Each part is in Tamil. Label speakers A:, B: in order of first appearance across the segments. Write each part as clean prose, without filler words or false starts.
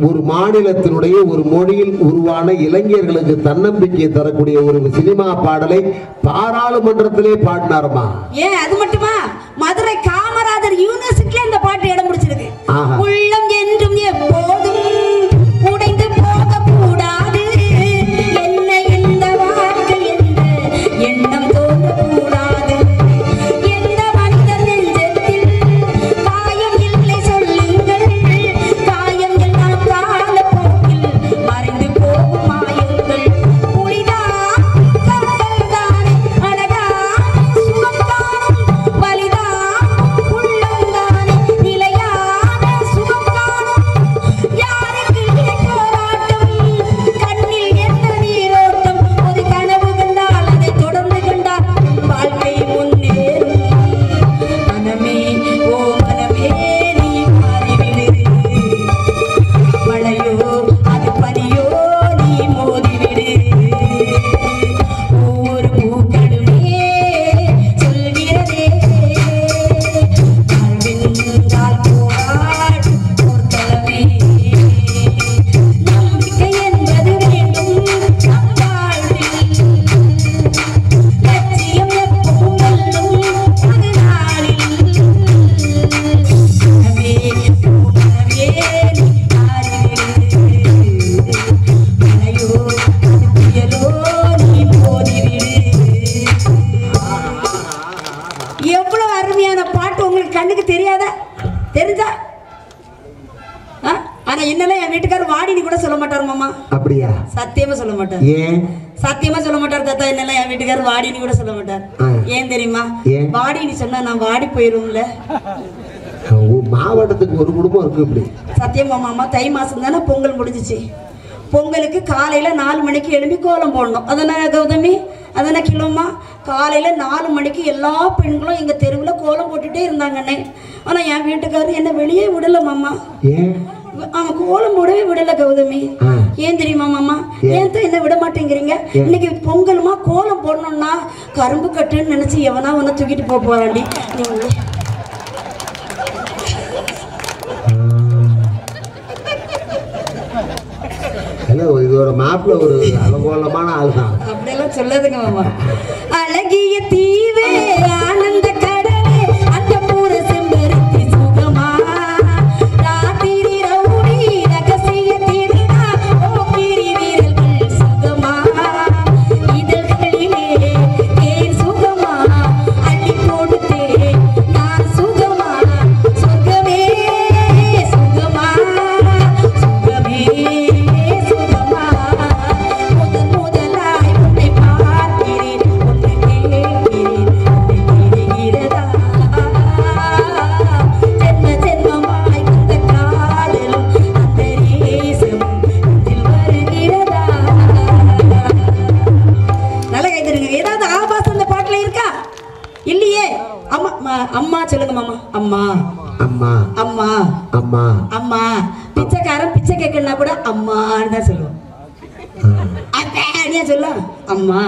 A: ஒரு மாநிலத்தினுடைய ஒரு மொழியில் உருவான இளைஞர்களுக்கு தன்னம்பிக்கை தரக்கூடிய ஒரு சினிமா பாடலை பாராளுமன்றத்திலே பாடினாருமா.
B: ஏன் அது மட்டுமா, மதுரை காமராஜர் யூனிவர்சிட்டில இந்த பாட்டு இடம் பிடிச்சிருக்கு. உள்ளம் என்றும் எப்போதும் உடைந்து போக கூடாது, என்ன எந்த வாழ்க்கை என்று எண்ணம் தோன்ற கூடாது, எந்த மனிதர் நெஞ்சத்தில் காயம் இல்லை சொல்லுங்கள், காயம் எல்லாம் கால போக்கில் மறைந்து போகும் மாயங்கள், புலிதான் கற்கள் தானே அழகா சுகம் காணும், வலிதான் உள்ளம் தானே நிலையான சுகம் காணும், யாருக்கு போராட்டம் கண்ணில் என்ன நீரோட்டம், ஒரு கனவு கண்டால் அதை தொடர்ந்து கண்டால் வாழ்க்கை முன்னேறும், மனமே ஓ மனமே நீ மாறிவிடு, மழையோ அது பனியோ நீ மோதிவிடு, ஒவ்வொரு பூக்களுமே சொல்கிறதே வாழ்வென்றால் போராடும் போர்க்களமே, நம்பிக்கை என்பது வேண்டும் நம் வாழ்வில், லட்சியம் எப்பவும் வெல்லும் அது நாளில், மனமே ஓ மனமே நீ மாறிவிடு, மழையோ அது புயலோ நீ மோதிவிடு. எவ்வளவு அருமையான பாட்டு உங்களுக்கு கண்ணுக்கு தெரியாதா? தெரிஞ்சா ஆனா என்னெல்லாம் என் வீட்டுக்காரர் வாடினி கூட சொல்ல மாட்டார் மாமா.
A: அப்படியா?
B: சத்தியமா சொல்ல மாட்டார்.
A: ஏன்?
B: சத்தியமா சொல்ல மாட்டார் தாத்தா. என்னெல்லாம் என் வீட்டுக்காரர் வாடினி கூட சொல்ல மாட்டார். ஏன் தெரியுமா?
A: ஏன்?
B: வாடினி சொன்னா நான் வாடி போயிரும்ல.
A: மாவட்டத்துக்கு ஒரு குடும்பம் இருக்கு. இப்படி
B: சத்தியமா மாமா, தை மாசம் தானே பொங்கல் முடிஞ்சிச்சு. பொங்கலுக்கு காலையில 4 மணிக்கு எழுப்பி கோலம் போடணும். அதனா கௌதமி, அதனா கிலோமா, காலையில 4 மணிக்கு எல்லா பெண்களும் எங்க தெருவில் கோலம் போட்டுட்டே இருந்தாங்கண்ணே. ஆனா என் வீட்டுக்காரர் என்ன வெளியே விடல மாமா. அவன் கோலம் போடவே விடல கௌதமி. ஏன் தெரியுமா மாமா? ஏன் தான் என்ன விட மாட்டேங்கிறீங்க? இன்னைக்கு பொங்கலுமா கோலம் போடணும்னா கரும்பு கட்டுன்னு நினைச்சு எவனா ஒன்ன தூக்கிட்டு போறாண்டி.
A: இதோட மாப்பிள்ள ஒரு அலங்கோலமான ஆள் தான்.
B: அப்படியெல்லாம் சொல்லாதுங்க மாமா. அழகிய தீவே ஆனந்த கடலே அந்த பூர செம்பருத்தி சுகமா, ராத்திரி ரவுடி ரகசிய திருடா ஓகிரி வீரர்கள் சுகமா, இதழ்களிலே ஏன் சுகமா அள்ளி கொடுத்தே நான் சுகமா, சுகமே சுகமா சுகமே சுகமா, முதலாய் உன்னை பார்க்கிறேன், உன்னை கேட்கிறேன், உன்னை தெரிகிறதா, ஜென்ம ஜென்மமாய் வந்த காதலும் அந்த நேசம் இதில் வருகிறதா. நல்லா கைதருங்க. ஏதாவது ஆபாசம் அந்த பாட்டுல இருக்கா? இல்லையே. அம்மா அம்மா சொல்லுங்க மாமா. அம்மா
A: அம்மா
B: அம்மா
A: அம்மா
B: அம்மா. பிச்சைக்காரன் பிச்சை கேட்கணும்னா கூட அம்மான்னு தான் சொல்லுவோம். சொல்ல அம்மா.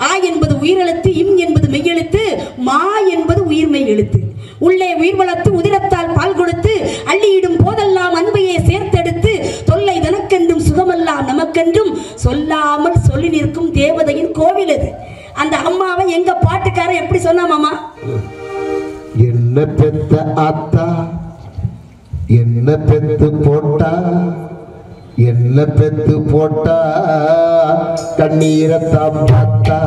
B: ஆ என்பது உயிரெழுத்து, இம் என்பது மெய்யெழுத்து, மா என்பது உயிர்மெய் எழுத்து. உள்ளே உயிர் வளர்த்து உதிரத்தால் பால் கொடுத்து அள்ளியிடும் போதெல்லாம் அன்பையை சேர்த்தெடுத்து தொல்லை தனக்கென்றும் சுகமெல்லாம் நமக்கென்றும் சொல்லாமல் சொல்லி நிற்கும் தேவதையின் கோவில் அது. அந்த அம்மாவை எங்க பாட்டுக்காரன் எப்படி சொன்னா மாமா?
A: என்ன பெத்த ஆத்தா, என்ன பெத்து போட்டா, என்ன பெத்து போட்டா கண்ணீரத்தான் பார்த்தா,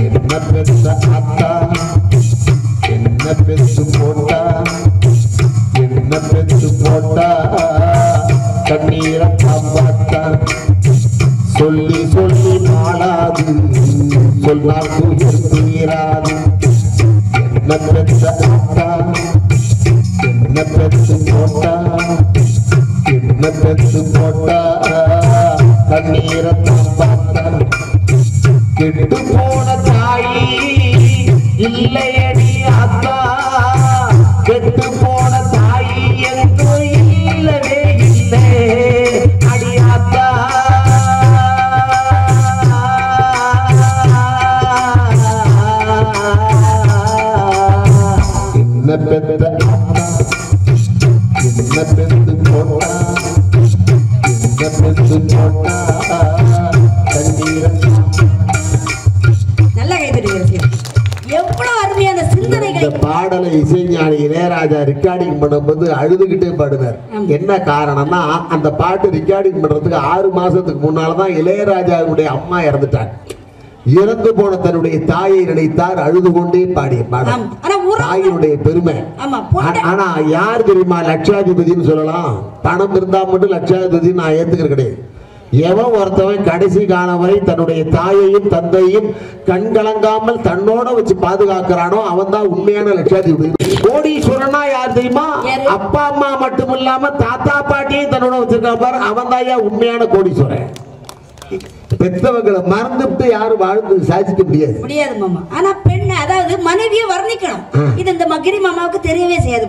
A: என்ன பெத்த ஆத்தா, என்ன பெத்து போட்டா, என்ன பெத்து போட்டா கண்ணீரத்தான் பார்த்தா, சொல்லி சொல்லி மாளாது சொல்லால் துயர் தீராது, என்ன பெத்த ஆத்தா, என்ன பெத்து போட்டா, என்ன பெத்து போட்டா கண்ணீரத்தான் பார்த்தா, கெட்டு போன தாயி இல்லையடி ஆத்தா, கெட்டு போன தாயி என்று இல்லவே இல்லை அடி ஆத்தா, என்ன பெத்த ஆத்தா, என்ன பெத்து போட்டா இளையராஜா ரெக்கார்டிங் பண்ணும்போது அழுதுகிட்டே பாடினார். என்ன காரணம்னா அந்த பாட்டு ரெக்கார்டிங் பண்றதுக்கு 6 மாசத்துக்கு முன்னால்தான் இளையராஜாவுடைய அம்மா இறந்துட்டாங்க. இறந்து போன தன்னுடைய தாயை நினைத்தார், அழுது கொண்டே பாடிய பாடல் தாயினுடைய பெருமை. ஆனா யார் தெரியுமா லட்சாதிபதினு சொல்லலாம்? பணம் இருந்தா மட்டும் லட்சாதிபதி நான் ஏத்துக்கிறது கிடையாது. எவன் ஒருத்தவன் கடைசி காலம் வரை தன்னுடைய தாயையும் தந்தையும் கண்கலங்காமல் தன்னோட வச்சு பாதுகாக்கிறானோ அவன் தான் உண்மையான லட்சாதிபதி. கோடீஸ்வரனா யார் தெரியுமா? அப்பா அம்மா மட்டும் இல்லாம தாத்தா பாட்டியும் தன்னோட வச்சிருக்கான் பாரு, அவன் தான் உண்மையான கோடீஸ்வரன். பெத்தவங்களை மறந்துட்டு யாரும் வாழ்ந்து சாதிக்க முடியாது
B: மாமா. ஆனா பெண் அதாவது மனைவியை வர்ணிக்கணும். இது இந்த மகிரி மாமாவுக்கு தெரியவே செய்யாது.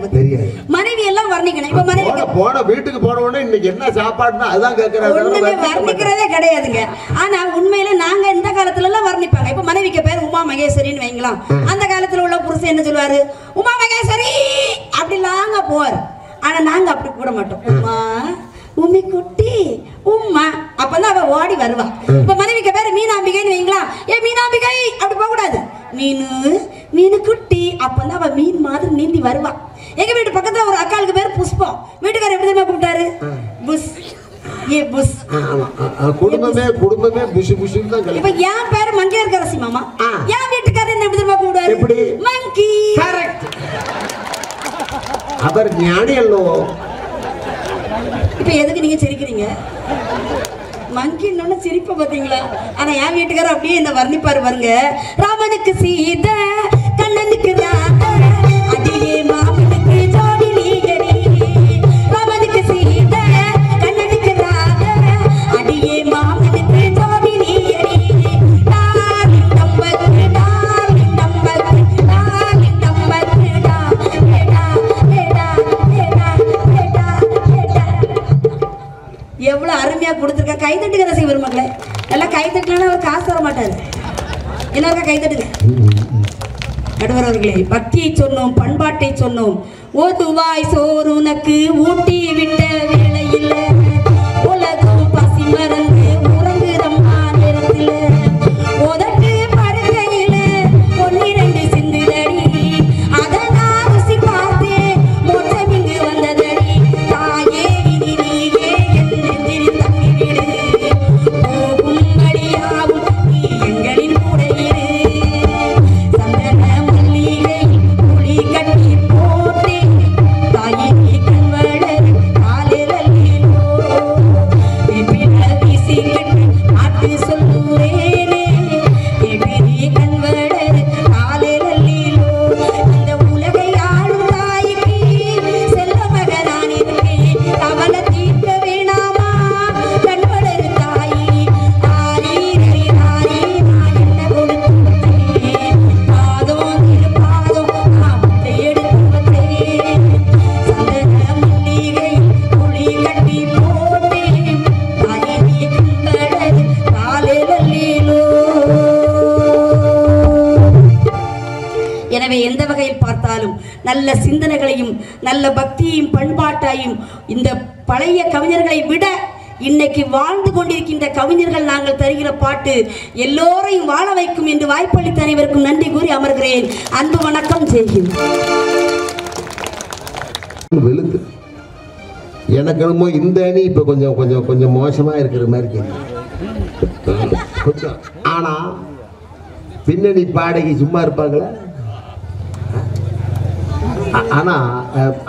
B: மனைவி எல்லாம் வர்ணிக்கணும். இப்ப மனைவி
A: போன வீட்டுக்கு போன உடனே இன்னைக்கு என்ன சாப்பாடுனா அதான் கேக்குறாங்க.
B: ஒண்ணுமே வர்ணிக்கிறதே கிடையாதுங்க. ஆனா உண்மையில நாங்க இந்த காலத்துல எல்லாம் வர்ணிப்பாங்க. இப்ப மனைவிக்கு பேர் உமா மகேஸ்வரின்னு வைங்களாம். அந்த காலத்துல உள்ள புருஷன் என்ன சொல்லுவாரு? உமா மகேஸ்வரி அப்படிலாங்க போவார். ஆனா நாங்க அப்படி கூட மாட்டோம். உமா உமி குட்டி உம்மா அப்பதான் அவ ஓடி வருவா. இப்ப மனைவிக்கு பேரு மீனாம்பிகைன்னு வைங்களா. மீனாம்பிகை அப்படி போக கூடாது. மீனு குட்டி அப்பதான் அவ மீன் மாதிரி நீந்தி வருவா. எங்க வீட்டு பக்கத்துல ஒரு அக்காளுக்கு பேரு புஷ்பம். வீட்டுக்காரர் எப்படி தெரியுமா கூப்பிட்டாரு? புஷ். புஷ்.
A: குடும்பமே புஷ் புஷ்னு தான்.
B: இப்ப என் பேரு மங்கையர்கரசி மாமா. என் வீட்டுக்காரர் என்ன எப்படி தெரியுமா கூப்பிடுவாரு? மங்கி. கரெக்ட்.
A: அவர் ஞானி அல்லோ.
B: இப்ப எதுக்கு நீங்க சிரிக்கிறீங்க? மங்கின்னு சிரிப்ப பாத்தீங்களா? ஆனா என் வீட்டுக்காரர் அப்படியே இந்த வர்ணிப்பாரு பாருங்க. ராமனுக்கு சீதை, கண்ணனுக்கு ராத, அடியே மாமனுக்கு ஜோடி நீகடி. ராமனுக்கு சீதை, கண்ணனுக்கு ராத, அடியே மாமனுக்கு ஜோடி நீகடி. டார்லிங் நம்பக்கு, டார்லிங் நம்பக்கு, டார்லிங் நம்பக்கு, டா ஏடா ஏடா ஏடா ஏடா ஏடா. எவ்வளவு அருமையா கொடுத்துருக்க. கைதட்டுகிற ரசிக பெருமக்களே, எல்லாம் கைதட்டலன்னா அவர் காசு தர மாட்டாரு. எல்லாருக்கா கைதட்டுங்க. நடுவர் அவர்களே, பக்தியை சொன்னோம், பண்பாட்டை சொன்னோம். ஓதுவாய் சோறு உனக்கு ஊட்டி விட்ட வேளையில் உலகம் பசி மறந்து உறங்குதம்மா நேரத்தில் உதட்டு படுக்கையில் 1-2 சிந்துதடி. அதை நான் ருசி பார்த்து மோட்சம் இங்கு வந்ததடி. தாயே இனி நீயே என் நெஞ்சில் தங்கிவிடு. போகும் வழியாகும் நீ எங்களின் கூட இரு. சந்தன மல்லிகை புளி கட்டி போட்டு தாயே நீ கண்வளர் காலில் அள்ளிலோ. பிற வீசிக்கிட்டு ஆட்டு சொல்லுவேனே எபிரி கண்வளர் காலில் அள்ளிலோ. இந்த உலகை ஆளும் தாய்க்கு செல்ல மகனான் இருக்கேன். கவலை தீர்க்க வேணாமா கண்வளர் தாயி. ஆரி நரி நாரி நான் என்ன கொடுத்து வச்சேன். பாதம் திரு பாதம் நான் முட்டை எடுத்து வச்சேன். சந்தன மல்லிகை புளி கட்டி போட்டேன். தாயே நீ கண்வளர் காலில் அள்ளிலோ. எனவே எந்த வகையில் பார்த்தாலும் நல்ல சிந்தனைகளையும் நல்ல பக்தியையும் பண்பாட்டையும் இந்த பழைய கவிஞர்களை விட இன்னைக்கு வாழ்ந்து கொண்டிருக்கின்ற கவிஞர்கள் நாங்கள் தருகிற பாட்டு எல்லோரையும் வாழ வைக்கும் என்று வாய்ப்பளித்த அனைவருக்கும் நன்றி கூறி அமர்கிறேன். அன்பு வணக்கம் செய்கிறேன்.
A: வெளுத்து எனக்கு என்னமோ இந்த அணி இப்ப கொஞ்சம் கொஞ்சம் கொஞ்சம் மோசமா இருக்கிற மாதிரி கொஞ்சம். ஆனா பின்னணி பாடகி சும்மா இருப்பாங்களா? ஆனா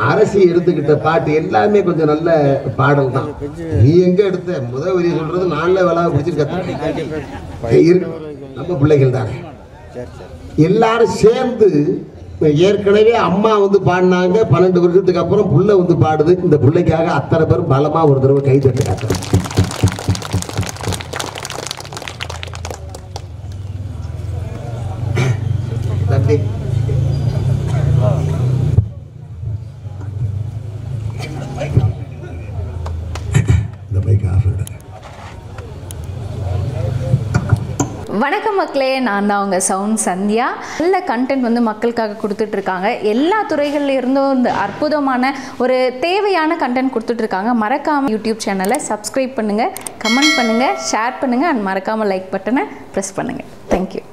A: அரசி எடுத்துக்கிட்ட பாட்டு எல்லாமே கொஞ்சம் நல்ல பாடல் தான். நீ எங்க எடுத்த முதல் வரி சொல்றது நான்ல வேலை பிடிச்சிருக்க நம்ம பிள்ளைகள் தானே. எல்லாரும் சேர்ந்து ஏற்கனவே அம்மா வந்து பாடினாங்க. 12 வருஷத்துக்கு அப்புறம் புள்ள வந்து பாடுது. இந்த பிள்ளைக்காக அத்தனை பேரும் பலமா ஒரு தடவை கை தட்டு காட்டுறோம். தம்பி
C: வணக்கம் மக்களே, நான் தான் உங்கள் சவுண்ட் சந்தியா. நல்ல கண்டென்ட் வந்து மக்களுக்காக கொடுத்துட்ருக்காங்க. எல்லா துறைகளில் இருந்தும் இந்த அற்புதமான ஒரு தேவையான கண்டென்ட் கொடுத்துட்ருக்காங்க. மறக்காமல் யூடியூப் சேனலை சப்ஸ்கிரைப் பண்ணுங்கள், கமெண்ட் பண்ணுங்கள், ஷேர் பண்ணுங்கள் அண்ட் மறக்காமல் லைக் பட்டனை ப்ரெஸ் பண்ணுங்கள். தேங்க்யூ.